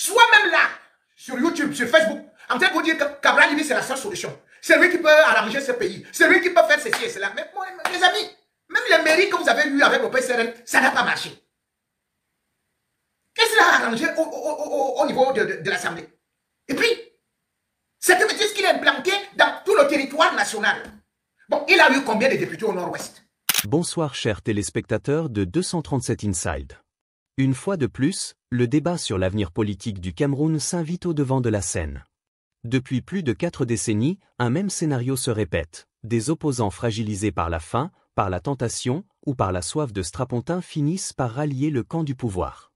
soit même là, sur YouTube, sur Facebook, en train de vous dire que Cabral Libi, c'est la seule solution. C'est lui qui peut arranger ce pays. C'est lui qui peut faire ceci et cela. Mais moi, mes amis, même les mairies que vous avez eues avec le PCRN, ça n'a pas marché. Qu'est-ce qu'il a arrangé au niveau de l'Assemblée? Et puis, cette bêtise qu'il a implantée dans tout le territoire national. Bon, il a eu combien de députés au Nord-Ouest? Bonsoir chers téléspectateurs de 237 Inside. Une fois de plus, le débat sur l'avenir politique du Cameroun s'invite au devant de la scène. Depuis plus de 4 décennies, un même scénario se répète. Des opposants fragilisés par la faim, par la tentation ou par la soif de strapontin finissent par rallier le camp du pouvoir.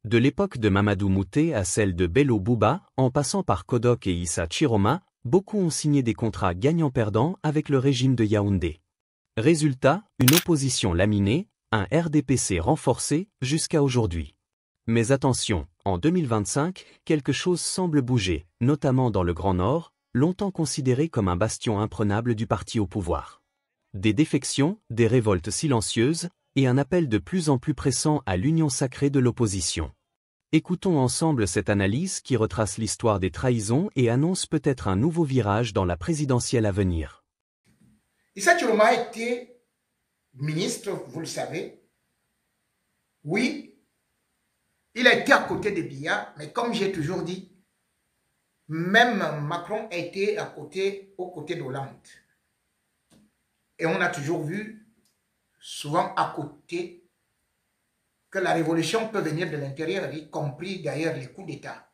De l'époque de Mamadou Mouté à celle de Bello Bouba, en passant par Kodok et Issa Chiroma, beaucoup ont signé des contrats gagnant-perdant avec le régime de Yaoundé. Résultat, une opposition laminée, un RDPC renforcé jusqu'à aujourd'hui. Mais attention, en 2025, quelque chose semble bouger, notamment dans le Grand Nord, longtemps considéré comme un bastion imprenable du parti au pouvoir. Des défections, des révoltes silencieuses, et un appel de plus en plus pressant à l'union sacrée de l'opposition. Écoutons ensemble cette analyse qui retrace l'histoire des trahisons et annonce peut-être un nouveau virage dans la présidentielle à venir. Issa Chiroma a été ministre, vous le savez. Oui, il a été à côté de Biya, mais comme j'ai toujours dit, même Macron a été aux côtés d'Hollande. Et on a toujours vu, souvent à côté, que la révolution peut venir de l'intérieur, y compris d'ailleurs les coups d'État.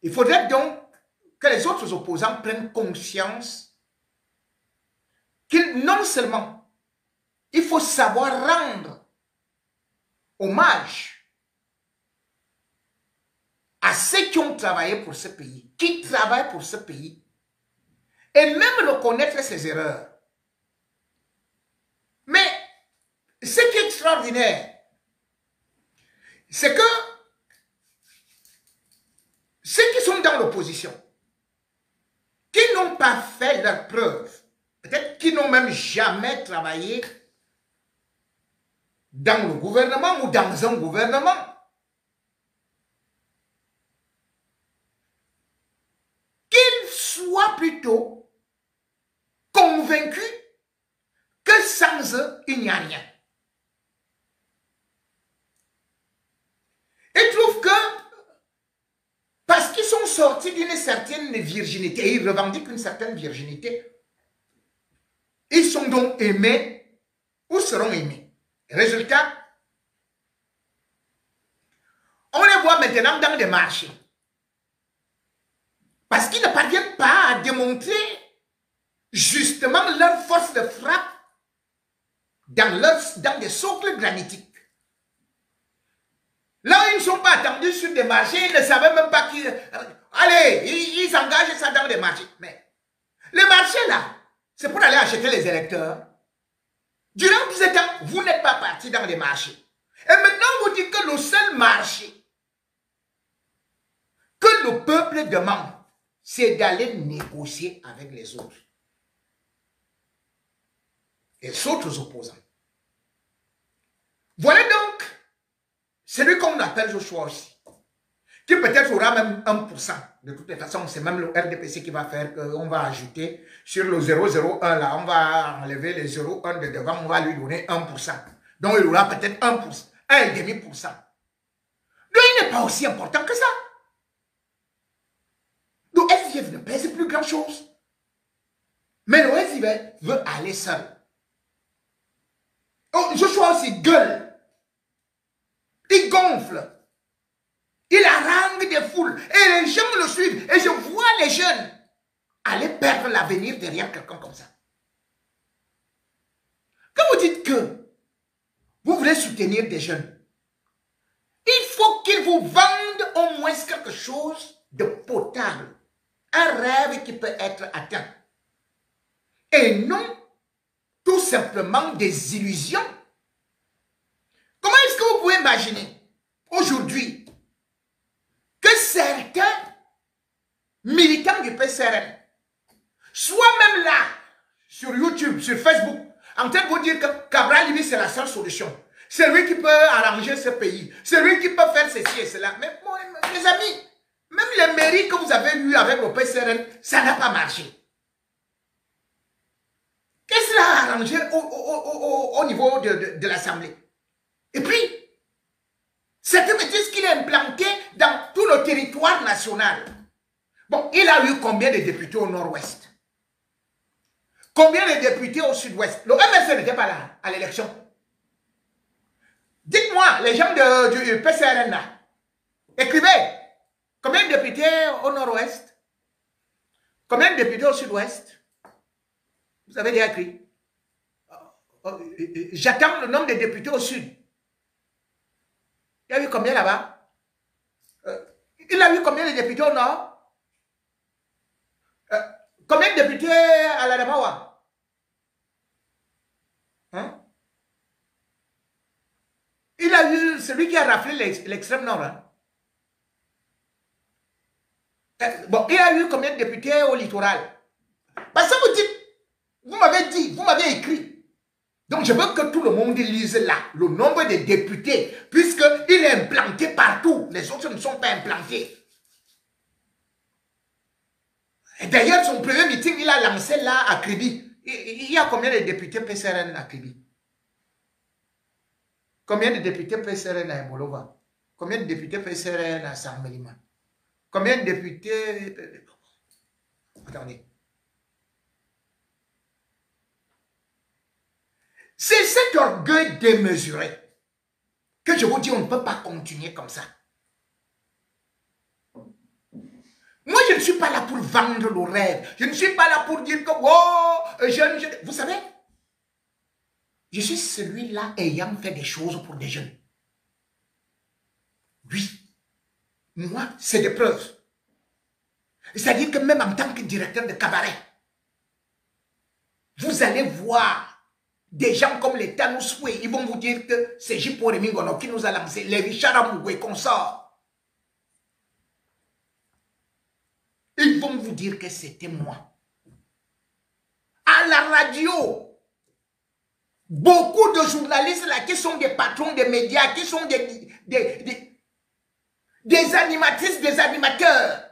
Il faudrait donc que les autres opposants prennent conscience qu'ils, non seulement, il faut savoir rendre hommage à ceux qui ont travaillé pour ce pays, qui travaillent pour ce pays, et même reconnaître ses erreurs. Mais ce qui est extraordinaire, c'est que ceux qui sont dans l'opposition, qui n'ont pas fait leur preuve, peut-être qui n'ont même jamais travaillé dans le gouvernement ou dans un gouvernement, qu'ils soient plutôt convaincus que sans eux, il n'y a rien. Ils trouvent que, parce qu'ils sont sortis d'une certaine virginité, et ils revendiquent une certaine virginité, ils sont donc aimés ou seront aimés. Résultat, on les voit maintenant dans des marchés. Parce qu'ils ne parviennent pas à démontrer justement leur force de frappe dans des socles granitiques. Là, ils ne sont pas attendus sur des marchés, ils ne savaient même pas qui... Allez, ils engagent ça dans des marchés. Mais les marchés là, c'est pour aller acheter les électeurs. Durant 17 ans, vous n'êtes pas parti dans les marchés. Et maintenant, vous dites que le seul marché que le peuple demande, c'est d'aller négocier avec les autres. Les autres opposants. Voilà donc celui qu'on appelle Joshua aussi, qui peut-être aura même 1%. De toutes les façons, c'est même le RDPC qui va faire qu'on va ajouter sur le 001 là, on va enlever les 0,1 de devant, on va lui donner 1%. Donc il aura peut-être 1%, 1,5%. Donc il n'est pas aussi important que ça. Donc FDF ne pèse plus grand chose. Mais le FDF veut aller seul. Oh, Joshua aussi gueule. Il gonfle. Il harangue des foules. Et les gens le suivent. Et je vois les jeunes aller perdre l'avenir derrière quelqu'un comme ça. Quand vous dites que vous voulez soutenir des jeunes, il faut qu'ils vous vendent au moins quelque chose de potable. Un rêve qui peut être atteint. Et non tout simplement des illusions. Comment est-ce que vous pouvez imaginer aujourd'hui que certains militants du PCRN soient même là, sur YouTube, sur Facebook, en train de vous dire que Cabral Libi, c'est la seule solution. C'est lui qui peut arranger ce pays. C'est lui qui peut faire ceci et cela. Mais bon, mes amis, même les mairies que vous avez eues avec le PCRN, ça n'a pas marché. Qu'est-ce qu'il a arrangé au niveau de l'Assemblée? Et puis, certains me disent qu'il est implanté dans tout le territoire national. Bon, il a eu combien de députés au nord-ouest? Combien de députés au sud-ouest? Le MSC n'était pas là à l'élection. Dites-moi, les gens du PCRN là, écrivez, combien de députés au nord-ouest? Combien de députés au sud-ouest? Vous avez déjà écrit. J'attends le nombre de députés au sud. Il y a eu combien là-bas? Il a eu combien de députés au nord? Combien de députés à la Damawa? Hein? Il a eu celui qui a raflé l'extrême nord. Hein? Bon, il a eu combien de députés au littoral? Parce que vous dites, vous m'avez dit, vous m'avez écrit. Donc je veux que tout le monde lise là le nombre de députés, puisqu'il est implanté partout. Les autres ne sont pas implantés. D'ailleurs, son premier meeting, il a lancé là à Kribi. Il y a combien de députés PCRN à Kribi? Combien de députés PCRN à Emolova? Combien de députés PCRN à Saint-Mélima? Combien de députés... Attendez. C'est cet orgueil démesuré que je vous dis, on ne peut pas continuer comme ça. Moi, je ne suis pas là pour vendre le rêve. Je ne suis pas là pour dire que, oh, vous savez, je suis celui-là ayant fait des choses pour des jeunes. Oui, moi, c'est des preuves. C'est-à-dire que même en tant que directeur de cabaret, vous allez voir des gens comme les Tanousoué, ils vont vous dire que c'est Jipo Remingono qui nous a lancé, les Richard Amougoué qu'on sort. Ils vont vous dire que c'était moi. À la radio, beaucoup de journalistes là qui sont des patrons des médias, qui sont des animatrices, des animateurs,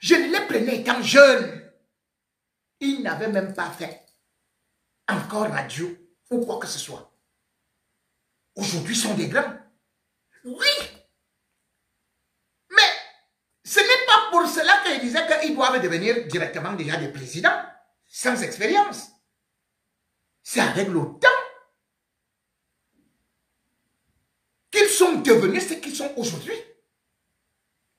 je les prenais étant jeune. Ils n'avaient même pas fait encore radio ou quoi que ce soit. Aujourd'hui, ils sont des grands. Oui. Mais ce n'est pas pour cela qu'ils disaient qu'ils doivent devenir directement déjà des présidents, sans expérience. C'est avec le temps qu'ils sont devenus ce qu'ils sont aujourd'hui.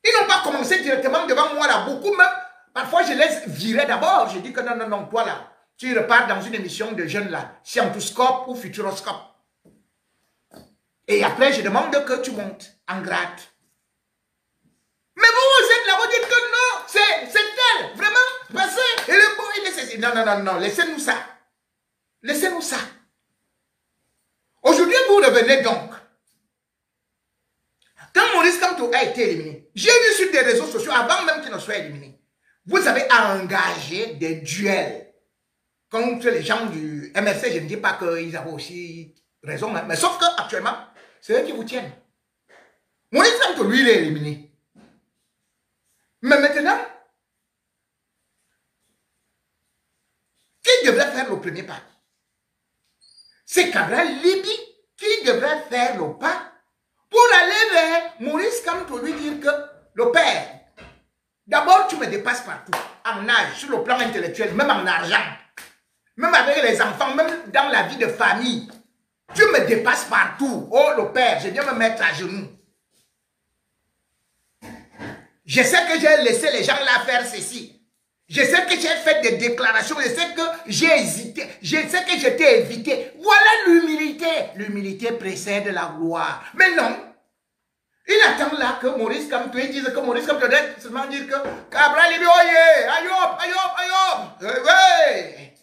Ils n'ont pas commencé directement devant moi là. Beaucoup même, parfois je les virais d'abord. Je dis que non, non, non, toi là, tu repars dans une émission de jeunes là, Scientoscope ou Futuroscope. Et après, je demande que tu montes en grade. Mais vous êtes là, vous dites que non, c'est elle, vraiment, parce que le bon, il est ceci. Non, non, non, non, laissez-nous ça. Laissez-nous ça. Aujourd'hui, vous revenez donc. Quand Maurice Kamto a été éliminé, j'ai vu sur des réseaux sociaux, avant même qu'il ne soit éliminé, vous avez engagé des duels contre les gens du MRC. Je ne dis pas qu'ils avaient aussi raison, hein, mais sauf qu'actuellement, c'est eux qui vous tiennent. Maurice Kamto, lui, il est éliminé. Mais maintenant, qui devrait faire le premier pas? C'est Cabral Libi qui devrait faire le pas pour aller vers Maurice Kamto, lui dire que le père, d'abord tu me dépasses partout, en âge, sur le plan intellectuel, même en argent, même avec les enfants, même dans la vie de famille. Tu me dépasses partout. Oh le père, je viens me mettre à genoux. Je sais que j'ai laissé les gens là faire ceci. Je sais que j'ai fait des déclarations. Je sais que j'ai hésité. Je sais que je t'ai évité. Voilà l'humilité. L'humilité précède la gloire. Mais non. Il attend là que Maurice Kamto dise que Maurice Kamto doit seulement dire que Cabral Libi, oye, ayop, ayop, ayop. Ouais.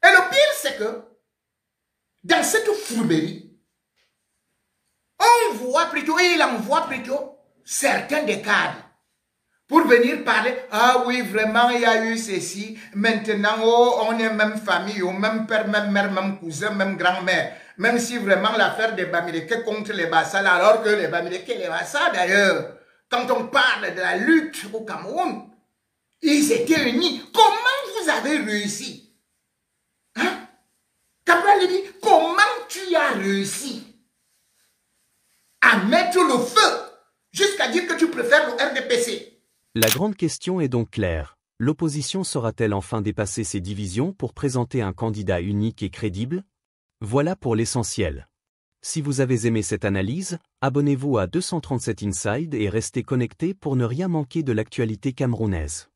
Et le pire, c'est que dans cette fourberie, on voit plutôt, et il envoie plutôt certains des cadres pour venir parler. Ah oui, vraiment, il y a eu ceci. Maintenant, oh, on est même famille, oh, même père, même mère, même cousin, même grand-mère. Même si vraiment l'affaire des Bamileke contre les Bassa, alors que les Bamileke et les Bassa, d'ailleurs, quand on parle de la lutte au Cameroun, ils étaient unis. Comment vous avez réussi? Hein? Cabral dit, comment tu as réussi à mettre le feu jusqu'à dire que tu préfères le RDPC? La grande question est donc claire. L'opposition saura-t-elle enfin dépasser ses divisions pour présenter un candidat unique et crédible? Voilà pour l'essentiel. Si vous avez aimé cette analyse, abonnez-vous à 237 Inside et restez connectés pour ne rien manquer de l'actualité camerounaise.